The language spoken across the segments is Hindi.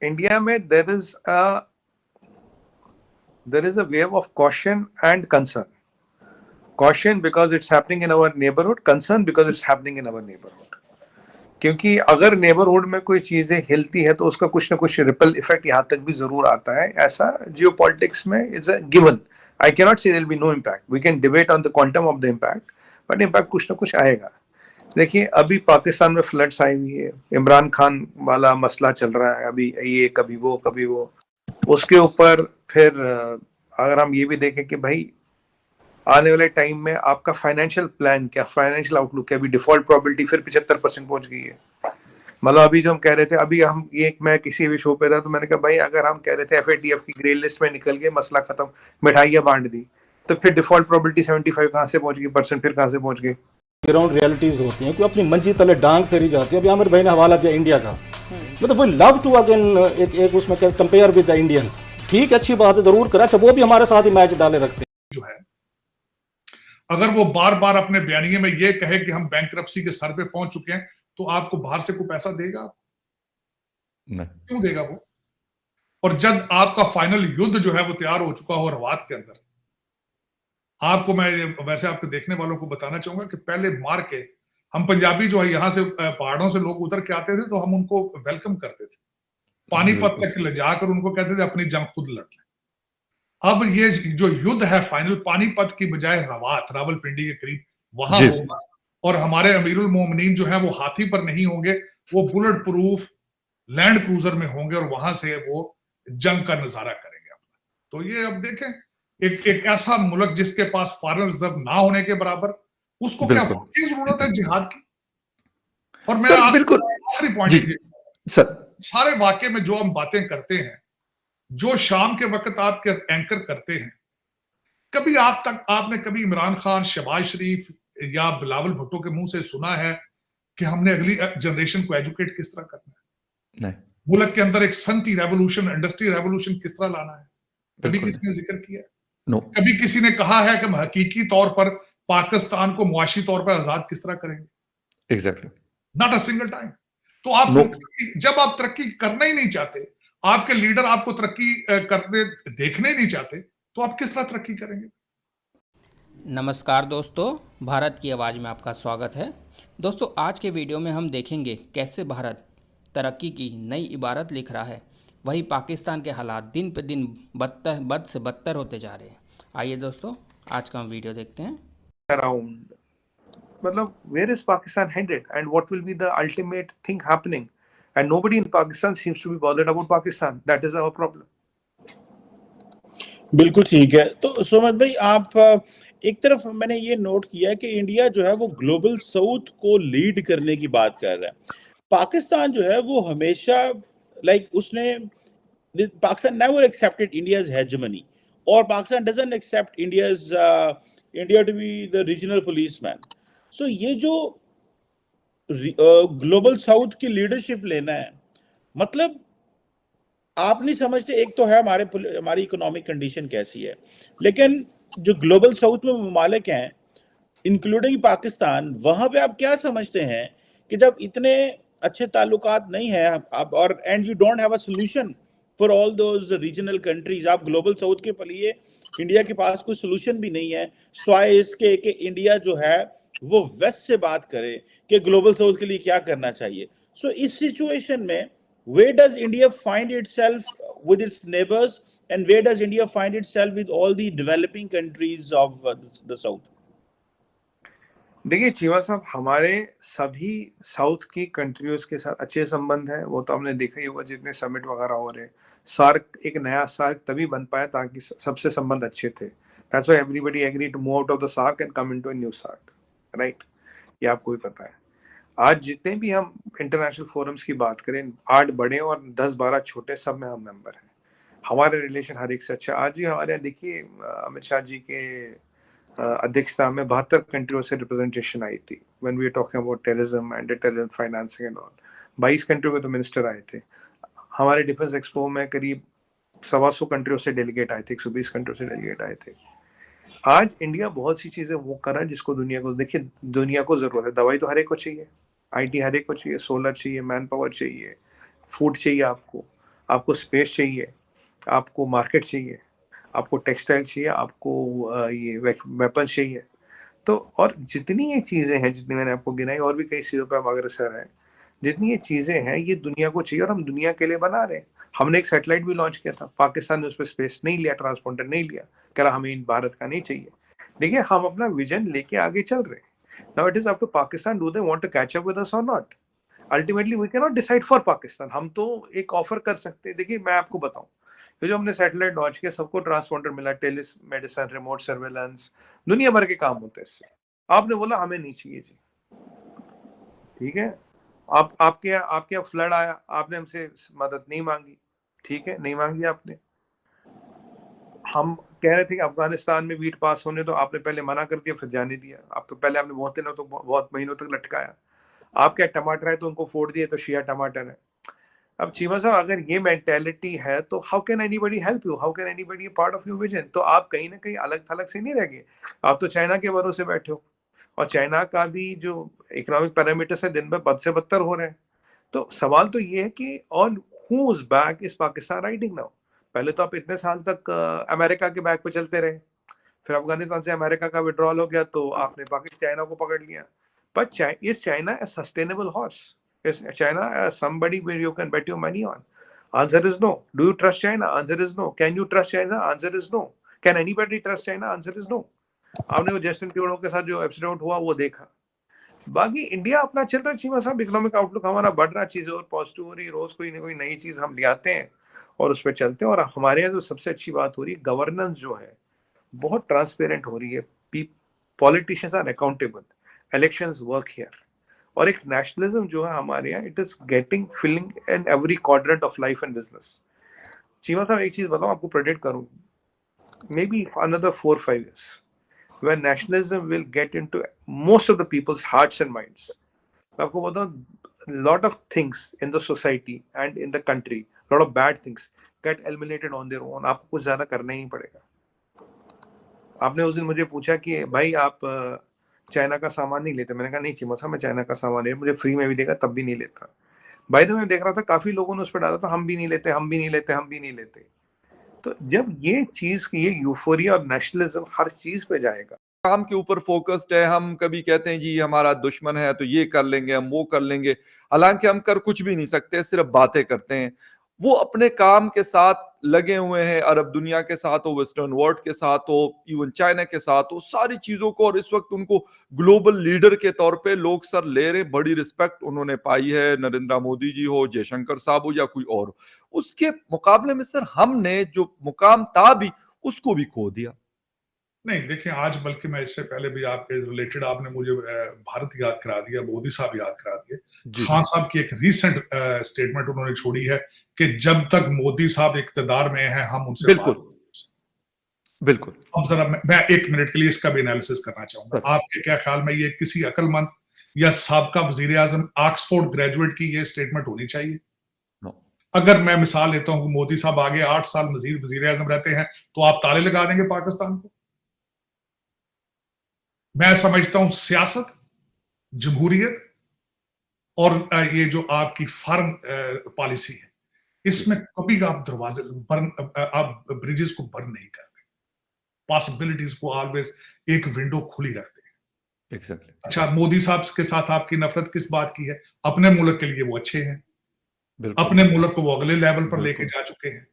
इंडिया में there is a wave of caution and concern. Caution because it's happening in our neighborhood, concern because it's happening in our neighborhood. क्योंकि अगर नेबरहुड में कोई चीजें हिलती है तो उसका कुछ ना कुछ रिपल इफेक्ट यहाँ तक भी जरूर आता है. ऐसा जियोपॉलिटिक्स में is a given. I can not say there will be no impact. We can debate on the quantum of the impact, but impact कुछ ना कुछ आएगा. देखिए अभी पाकिस्तान में फ्लड्स आई हुई है, इमरान खान वाला मसला चल रहा है, अभी ये कभी वो. उसके ऊपर फिर अगर हम ये भी देखें कि भाई आने वाले टाइम में आपका फाइनेंशियल प्लान क्या, फाइनेंशियल आउटलुक क्या. अभी डिफॉल्ट प्रोबेबिलिटी फिर 75% पहुंच गई है. मतलब अभी जो हम कह रहे थे, अभी हम ये मैं किसी भी शो पे था तो मैंने कहा भाई अगर हम कह रहे थे FATF की ग्रे लिस्ट में निकल गए, मसला खत्म, मिठाइयां बांट दी, तो फिर डिफॉल्ट प्रोबेबिलिटी 75 कहाँ से पहुंच गई, परसेंट फिर कहाँ से पहुंच गए. ग्राउंड रियलिटीज होती हैं कि अपनी मंजी तले डांग फेरी जाती है. अभी आमिर भाई ने हवाला दिया इंडिया का, मतलब वो लव टू अगेन एक उसमें कंपेयर विद द इंडियंस. ठीक, अच्छी बात है, जरूर करा. अच्छा, वो भी हमारे साथ ही मैच डाले रखते हैं. जो है अगर वो बार बार अपने बयानिए में ये कहे कि हम बैंकरप्सी के सर पे पहुंच चुके हैं, तो आपको बाहर से कोई पैसा देगा? नहीं. क्यों देगा वो? और जब आपका फाइनल युद्ध जो है वो तैयार हो चुका हो रवात के अंदर, आपको मैं वैसे आपके देखने वालों को बताना चाहूंगा कि पहले मार के हम पंजाबी जो है यहाँ से पहाड़ों से लोग उतर के आते थे तो हम उनको वेलकम करते थे, पानीपत तक ले जाकर उनको कहते थे अपनी जंग खुद लड़ लें. अब ये जो युद्ध है फाइनल पानीपत की बजाय रवात, रावलपिंडी के करीब, वहां होगा. और हमारे अमीरुल मोमिनीन जो है वो हाथी पर नहीं होंगे, वो बुलेट प्रूफ लैंड क्रूजर में होंगे और वहां से वो जंग का नजारा करेंगे अपना. तो ये अब देखें, एक ऐसा मुल्क जिसके पास फॉरेन रिजर्व ना होने के बराबर, उसको क्या जरूरत है जिहाद की? और मेरा आखिरी पॉइंट सर, सारे वाकये में जो हम बातें करते हैं, जो शाम के वक्त आपके एंकर करते हैं, कभी आपने कभी इमरान खान, शहबाज शरीफ या बिलावल भुट्टो के मुंह से सुना है कि हमने अगली जनरेशन को एजुकेट किस तरह करना है? नहीं. मुल्क के अंदर एक सनती रेवोल्यूशन, इंडस्ट्री रेवोल्यूशन किस तरह लाना है? कभी किसी ने जिक्र किया? नो. कभी किसी ने कहा है कि हम हकीकी तौर पर पाकिस्तान को मुआशी तौर पर आजाद किस तरह करेंगे? Exactly. Not a single time. तो आप जब आप तरक्की करना ही नहीं चाहते, आपके लीडर आपको तरक्की करते देखने ही नहीं चाहते, तो आप किस तरह तरक्की करेंगे? नमस्कार दोस्तों, भारत की आवाज़ में आपका स्वागत है. दोस्तों, आज के वीडियो में हम देखेंगे कैसे भारत तरक्की की नई इबारत लिख रहा है, वही पाकिस्तान के हालात दिन पे दिन बद से बदतर होते जा रहे हैं. आइए दोस्तों, आज का हम वीडियो देखते हैं. अराउंड मतलब where is Pakistan headed and what will be the ultimate thing happening, and nobody in Pakistan seems to be bothered about Pakistan. That is our problem. बिल्कुल ठीक है. तो सोमत भाई, आप एक तरफ मैंने ये नोट किया कि इंडिया जो है वो ग्लोबल साउथ को लीड करने की बात कर रहा है. पाकिस्तान जो है वो हमेशा उसने Pakistan never accepted India's hegemony, और Pakistan doesn't accept India to be the regional policeman. So ये जो ग्लोबल साउथ की लीडरशिप लेना है, मतलब आप नहीं समझते. एक तो है हमारी इकोनॉमिक कंडीशन कैसी है, लेकिन जो ग्लोबल साउथ में ममालिक हैं इंक्लूडिंग पाकिस्तान, वहां पे आप क्या समझते हैं कि जब इतने अच्छे ताल्लुकात नहीं है आप, और and you don't have a solution for all those regional countries, आप ग्लोबल साउथ के लिए इंडिया के पास कोई सोल्यूशन भी नहीं है, स्वाय इसके कि इंडिया जो है वो वेस्ट से बात करे कि ग्लोबल साउथ के लिए क्या करना चाहिए. सो इस सिचुएशन में where does India find itself with its neighbors, and where does India find itself with all the developing countries of the south? देखिए चीमा साहब, हमारे सभी साउथ की कंट्रीज के साथ अच्छे संबंध हैं. वो तो हमने देखा ही होगा, जितने समिट वगैरह हो रहे हैं. सार्क, एक नया सार्क तभी बन पाया ताकि सबसे संबंध अच्छे थे. That's why everybody agreed to move out of the SARC and come into a new SARC, right? ये आपको भी पता है. आज जितने भी हम इंटरनेशनल फोरम्स की बात करें, 8 बड़े और 10-12 छोटे, सब में हम मेंबर हैं. हमारे रिलेशन हर एक से अच्छा. आज भी हमारे यहाँ देखिए अमित शाह जी के अध्यक्षता में 72 कंट्रियों से रिप्रेजेंटेशन आई थी. When we are talking about terrorism, anti terrorism financing and all. 22 कंट्रियों के तो मिनिस्टर आए थे. हमारे डिफेंस एक्सपो में करीब 125 कंट्रियों से डेलीगेट आए थे, 120 कंट्रियों से डेलीगेट आए थे. आज इंडिया बहुत सी चीजें वो कर रहा है जिसको दुनिया को, देखिए दुनिया को जरूरत है. दवाई तो हर एक को चाहिए, IT हर एक को चाहिए, सोलर चाहिए, मैन पावर चाहिए, फूड चाहिए आपको. आपको स्पेस चाहिए, आपको मार्केट चाहिए, आपको टेक्सटाइल चाहिए, आपको ये वेपन्स चाहिए। तो और जितनी ये चीजें हैं, जितनी मैंने आपको गिनाई, और भी कई चीजों पर हम अग्रसर हैं, जितनी ये चीजें हैं ये दुनिया को चाहिए और हम दुनिया के लिए बना रहे हैं। हमने एक सैटेलाइट भी लॉन्च किया था, पाकिस्तान ने उस पर स्पेस नहीं लिया, ट्रांसपोंडर नहीं लिया, कह रहा हमें भारत का नहीं चाहिए। देखिए हम अपना विजन लेके आगे चल रहे हैं। Now it is up to Pakistan, do they want to catch up with us और not. Ultimately we can not decide for Pakistan. हम तो एक ऑफर कर सकते हैं। देखिए मैं आपको बताऊं, ये जो हमने सैटेलाइट लॉन्च किया, सबको ट्रांसपोंडर मिला, टेली मेडिसिन, रिमोट सर्वेलेंस, दुनिया भर के काम होते हैं इससे। आपने बोला हमें नहीं चाहिए जी, ठीक है। आपके यहाँ फ्लड आया, आपने हमसे मदद नहीं मांगी, ठीक है, नहीं मांगी आपने। हम कह रहे थे कि अफगानिस्तान में वीट पास होने दो, आपने पहले मना कर दिया, फिर जाने दिया। आप तो पहले आपने बहुत दिनों तो बहुत महीनों तक लटकाया। आपके टमाटर है तो उनको फोड़ दिए, तो शिया टमाटर है। अब चीमा साहब अगर ये मेंटेलिटी है तो how can anybody help you, how can anybody part of your vision. तो आप कहीं ना कहीं अलग थलग से नहीं रह गए, आप तो चाइना के भरोसे बैठे हो, और चाइना का भी जो इकोनॉमिक पैरामीटर्स है दिन में बद से बदतर हो रहे हैं। तो सवाल तो ये है कि on whose back is Pakistan riding now. पहले तो आप इतने साल तक अमेरिका के बैक पे चलते रहे, फिर अफगानिस्तान से अमेरिका का विड्रॉल हो गया तो आपने पाकिस्तान चाइना को पकड़ लिया। But is China a sustainable horse? Is China somebody where you can bet your money on? Answer is no. Do you trust China? Answer is no. Can you trust China? Answer is no. Can anybody trust China? Answer is no. आपने वो जस्टिन ट्रूडो के साथ जो एपिसोड हुआ वो देखा। बाकी इंडिया अपना चल रहा है चीमा साहब, इकोनॉमिक आउटलुक हमारा बढ़ रहा, चीजें और पॉजिटिव हो रही, रोज कोई ना कोई नई चीज हम ले आते हैं और उस पर चलते हैं। और हमारे यहाँ जो सबसे अच्छी बात हो रही है, गवर्नेंस जो है बहुत ट्रांसपेरेंट हो रही है। Politicians are accountable, elections work here, और एक नेशनलिज्म जो है हमारे यहाँ, it is getting filling in every quadrant of life and business. Cheema साहब एक चीज बताओ, आपको प्रेडिक्ट करूं, maybe another 4-5 years when nationalism will get into most of the people's hearts and minds. आपको बताऊं, lot of things in the society and in the country, lot of bad things get eliminated on their own. आपको कुछ ज्यादा करना ही नहीं पड़ेगा। आपने उस दिन मुझे पूछा कि भाई आप चाइना का सामान नहीं लेते, मैंने कहा नहीं चीमा साहब मैं चाइना का सामान ले, मुझे फ्री में भी देगा तब भी नहीं लेता। भाई तो मैं देख रहा था काफी लोगों ने उस पर डाला था, हम भी नहीं लेते, हम भी नहीं लेते, हम भी नहीं लेते। तो जब ये चीज, ये यूफोरिया और नेशनलिज्म हर चीज पे जाएगा, काम के ऊपर फोकस्ड है, हम कभी कहते हैं जी हमारा दुश्मन है तो ये कर लेंगे, हम वो कर लेंगे, हालांकि हम कर कुछ भी नहीं सकते, सिर्फ बातें करते हैं। वो अपने काम के साथ लगे हुए हैं, अरब दुनिया के साथ हो, वेस्टर्न वर्ल्ड के साथ हो, इवन चाइना के साथ हो, सारी चीजों को। और इस वक्त उनको ग्लोबल लीडर के तौर पे लोग सर ले रहे, बड़ी रिस्पेक्ट उन्होंने पाई है, नरेंद्र मोदी जी हो, जयशंकर साहब हो या कोई और। उसके मुकाबले में सर हमने जो मुकाम था भी उसको भी खो दिया। नहीं देखिए, आज बल्कि मैं इससे पहले भी आपके रिलेटेड आपने मुझे भारत याद करा दिया, मोदी साहब याद करा दिए। खान साहब की एक रीसेंट स्टेटमेंट उन्होंने छोड़ी है कि जब तक मोदी साहब इक्तदार में हैं हम उनसे बिल्कुल। अब जरा मैं 1 मिनट के लिए इसका भी एनालिसिस करना चाहूंगा। आपके क्या ख्याल में ये किसी अक्लमंद या साबका वजीर आजम ऑक्सफोर्ड ग्रेजुएट की ये स्टेटमेंट होनी चाहिए? अगर मैं मिसाल लेता हूं, मोदी साहब आगे 8 साल मजीद वजीर आजम रहते हैं तो आप ताले लगा देंगे पाकिस्तान को? मैं समझता हूं सियासत, जमहूरियत और ये जो आपकी फॉरेन पॉलिसी है, इसमें कभी आप दरवाजे आप ब्रिजेस को बर्न नहीं करते, पॉसिबिलिटीज को ऑलवेज एक विंडो खुली रखते हैं। Exactly. अच्छा, मोदी साहब के साथ आपकी नफरत किस बात की है? अपने मुल्क के लिए वो अच्छे हैं, अपने मुल्क को वो अगले लेवल पर लेके जा चुके हैं,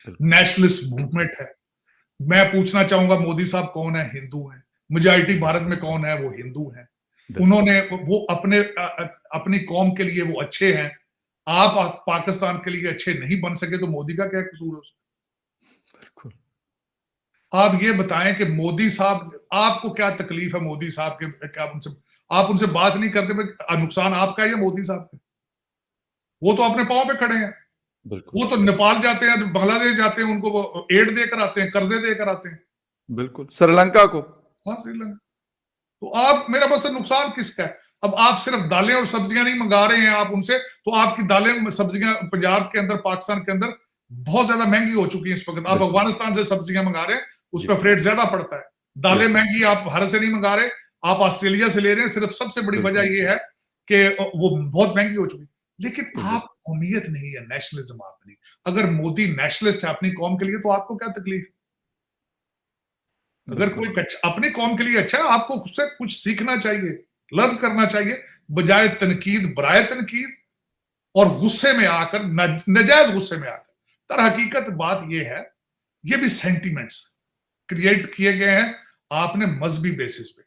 नेशनलिस्ट मूवमेंट है। मैं पूछना चाहूंगा, मोदी साहब कौन है? हिंदू है। मेजॉरिटी भारत में कौन है? वो हिंदू है। उन्होंने वो अपनी कौम के लिए वो अच्छे हैं। आप पाकिस्तान के लिए अच्छे नहीं बन सके तो मोदी का क्या कसूर है उसमें? आप ये बताएं कि मोदी साहब, आपको क्या तकलीफ है मोदी साहब के? क्या आप उनसे बात नहीं करते? नुकसान आपका है या मोदी साहब का? वो तो अपने पांव पे खड़े हैं। वो तो नेपाल जाते हैं, बांग्लादेश जाते हैं, उनको वो एड देकर आते हैं, कर्जे देकर आते हैं। बिल्कुल, श्रीलंका को। हाँ, श्रीलंका। तो आप, मेरा बस नुकसान किसका है? अब आप सिर्फ दालें और सब्जियां नहीं मंगा रहे हैं आप उनसे, तो आपकी दालें सब्जियां पंजाब के अंदर, पाकिस्तान के अंदर बहुत ज्यादा महंगी हो चुकी है इस वक्त। आप अफगानिस्तान से सब्जियां मंगा रहे हैं, उस पर फ्रेट ज्यादा पड़ता है। दालें महंगी आप भारत से नहीं मंगा रहे, आप ऑस्ट्रेलिया से ले रहे हैं। सिर्फ सबसे बड़ी वजह यह है कि वो बहुत महंगी हो चुकी है। लेकिन आप कौमियत नहीं है, नेशनलिज्म आप नहीं। अगर मोदी नेशनलिस्ट है अपनी कौम के लिए तो आपको क्या तकलीफ? अगर कोई अपनी कौम के लिए अच्छा है, आपको उससे कुछ सीखना चाहिए, लर्न करना चाहिए, बजाय तनकीद, बराए तनकीद और गुस्से में आकर, नजायज गुस्से में आकर। तर हकीकत बात यह है, ये भी सेंटिमेंट्स क्रिएट किए गए हैं आपने मजहबी बेसिस पे।